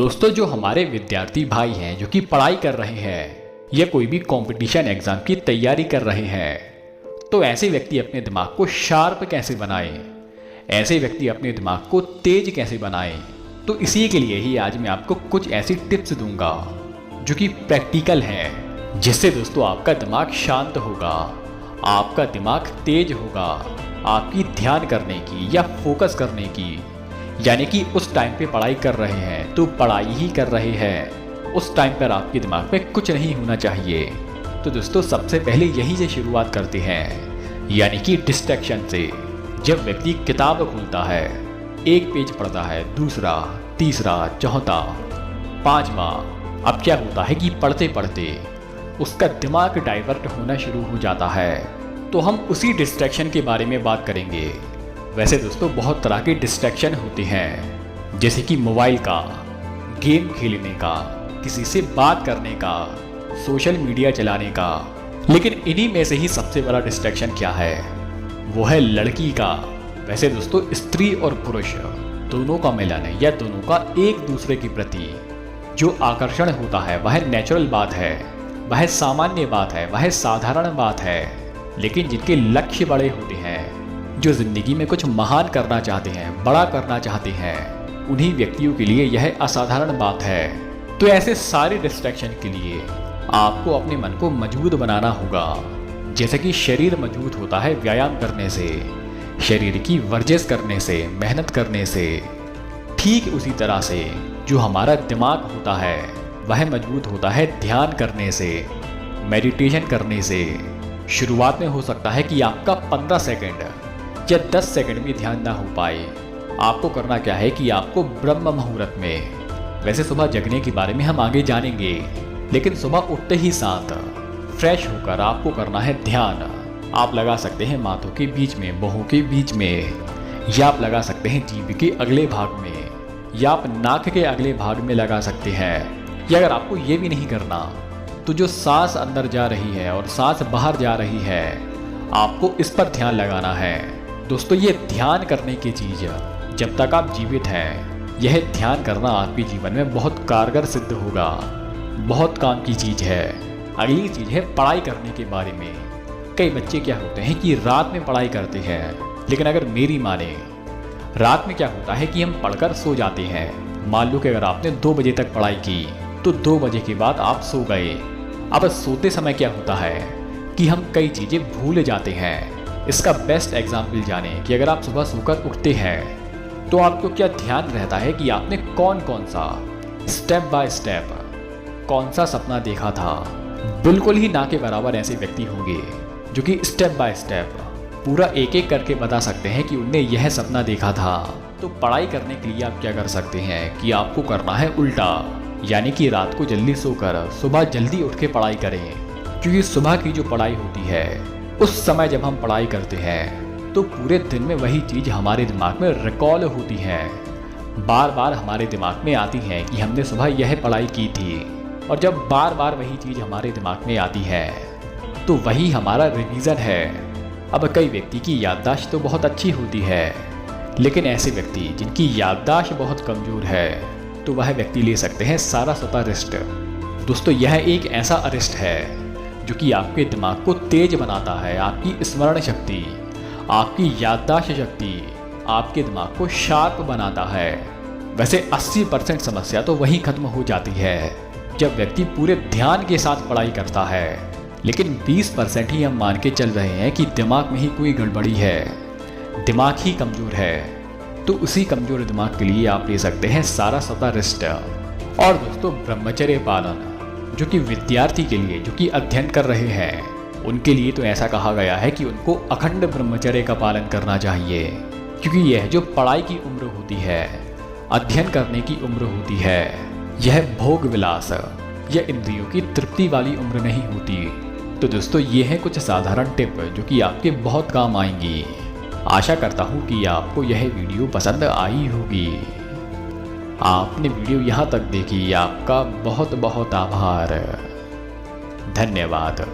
दोस्तों, जो हमारे विद्यार्थी भाई हैं जो कि पढ़ाई कर रहे हैं या कोई भी कंपटीशन एग्जाम की तैयारी कर रहे हैं, तो ऐसे व्यक्ति अपने दिमाग को शार्प कैसे बनाएं, ऐसे व्यक्ति अपने दिमाग को तेज कैसे बनाएं। तो इसी के लिए ही आज मैं आपको कुछ ऐसी टिप्स दूंगा जो कि प्रैक्टिकल हैं, जिससे दोस्तों आपका दिमाग शांत होगा, आपका दिमाग तेज होगा, आपकी ध्यान करने की या फोकस करने की, यानी कि उस टाइम पे पढ़ाई कर रहे हैं तो पढ़ाई ही कर रहे हैं, उस टाइम पर आपके दिमाग में कुछ नहीं होना चाहिए। तो दोस्तों, सबसे पहले यही से शुरुआत करते हैं, यानी कि डिस्ट्रैक्शन से। जब व्यक्ति किताब खोलता है, एक पेज पढ़ता है, दूसरा, तीसरा, चौथा, पांचवा, अब क्या होता है कि पढ़ते पढ़ते उसका दिमाग डाइवर्ट होना शुरू हो जाता है। तो हम उसी डिस्ट्रैक्शन के बारे में बात करेंगे। वैसे दोस्तों, बहुत तरह के डिस्ट्रैक्शन होते हैं, जैसे कि मोबाइल का, गेम खेलने का, किसी से बात करने का, सोशल मीडिया चलाने का। लेकिन इन्हीं में से ही सबसे बड़ा डिस्ट्रैक्शन क्या है? वो है लड़की का। वैसे दोस्तों, स्त्री और पुरुष दोनों का मिलन या दोनों का एक दूसरे के प्रति जो आकर्षण होता है वह नेचुरल बात है, वह सामान्य बात है, वह साधारण बात है। लेकिन जिनके लक्ष्य बड़े होते हैं, जो जिंदगी में कुछ महान करना चाहते हैं, बड़ा करना चाहते हैं, उन्हीं व्यक्तियों के लिए यह असाधारण बात है। तो ऐसे सारे डिस्ट्रैक्शन के लिए आपको अपने मन को मजबूत बनाना होगा। जैसे कि शरीर मजबूत होता है व्यायाम करने से, शरीर की वर्जिश करने से, मेहनत करने से, ठीक उसी तरह से जो हमारा दिमाग होता है वह मजबूत होता है ध्यान करने से, मेडिटेशन करने से। शुरुआत में हो सकता है कि आपका 15 सेकंड या 10 सेकंड में ध्यान ना हो पाए। आपको करना क्या है कि आपको ब्रह्म मुहूर्त में, वैसे सुबह जगने के बारे में हम आगे जानेंगे, लेकिन सुबह उठते ही साथ फ्रेश होकर आपको करना है ध्यान। आप लगा सकते हैं माथों के बीच में, बाहों के बीच में, या आप लगा सकते हैं जीभ के अगले भाग में, या आप नाक के अगले भाग में लगा सकते हैं। या अगर आपको ये भी नहीं करना तो जो सांस अंदर जा रही है और सांस बाहर जा रही है, आपको इस पर ध्यान लगाना है। दोस्तों, ये ध्यान करने की चीज़ जब तक आप जीवित हैं, यह ध्यान करना आपके जीवन में बहुत कारगर सिद्ध होगा, बहुत काम की चीज़ है। अगली चीज़ है पढ़ाई करने के बारे में। कई बच्चे क्या होते हैं कि रात में पढ़ाई करते हैं, लेकिन अगर मेरी माने, रात में क्या होता है कि हम पढ़कर सो जाते हैं। मान लो कि अगर आपने 2 बजे तक पढ़ाई की तो 2 बजे के बाद आप सो गए। अब सोते समय क्या होता है कि हम कई चीज़ें भूल जाते हैं। इसका बेस्ट एग्जाम्पल जाने कि अगर आप सुबह सोकर उठते हैं तो आपको क्या ध्यान रहता है कि आपने कौन कौन सा स्टेप बाय स्टेप कौन सा सपना देखा था। बिल्कुल ही ना के बराबर ऐसे व्यक्ति होंगे जो कि स्टेप बाय स्टेप पूरा एक एक करके बता सकते हैं कि उनने यह सपना देखा था। तो पढ़ाई करने के लिए आप क्या कर सकते हैं कि आपको करना है उल्टा, यानी कि रात को जल्दी सोकर सुबह जल्दी उठ के पढ़ाई करें। क्योंकि सुबह की जो पढ़ाई होती है, उस समय जब हम पढ़ाई करते हैं तो पूरे दिन में वही चीज़ हमारे दिमाग में रिकॉल होती है, बार बार हमारे दिमाग में आती है कि हमने सुबह यह पढ़ाई की थी। और जब बार बार वही चीज़ हमारे दिमाग में आती है तो वही हमारा रिवीजन है। अब कई व्यक्ति की याददाश्त तो बहुत अच्छी होती है, लेकिन ऐसे व्यक्ति जिनकी याददाश्त बहुत कमज़ोर है, तो वह व्यक्ति ले सकते हैं सारास्वत अरेस्ट। दोस्तों, यह एक ऐसा अरेस्ट है जो कि आपके दिमाग को तेज बनाता है, आपकी स्मरण शक्ति, आपकी याददाश्त शक्ति, आपके दिमाग को शार्प बनाता है। वैसे 80% समस्या तो वहीं खत्म हो जाती है जब व्यक्ति पूरे ध्यान के साथ पढ़ाई करता है। लेकिन 20% ही हम मान के चल रहे हैं कि दिमाग में ही कोई गड़बड़ी है, दिमाग ही कमज़ोर है। तो उसी कमज़ोर दिमाग के लिए आप ले सकते हैं सारास्वत अरेस्ट। और दोस्तों, ब्रह्मचर्य पालन, जो कि विद्यार्थी के लिए, जो कि अध्ययन कर रहे हैं, उनके लिए तो ऐसा कहा गया है कि उनको अखंड ब्रह्मचर्य का पालन करना चाहिए। क्योंकि यह जो पढ़ाई की उम्र होती है, अध्ययन करने की उम्र होती है, यह भोग विलास या इंद्रियों की तृप्ति वाली उम्र नहीं होती। तो दोस्तों, ये हैं कुछ साधारण टिप जो कि आपके बहुत काम आएंगी। आशा करता हूँ कि आपको यह वीडियो पसंद आई होगी। आपने वीडियो यहाँ तक देखी, आपका बहुत बहुत आभार। धन्यवाद।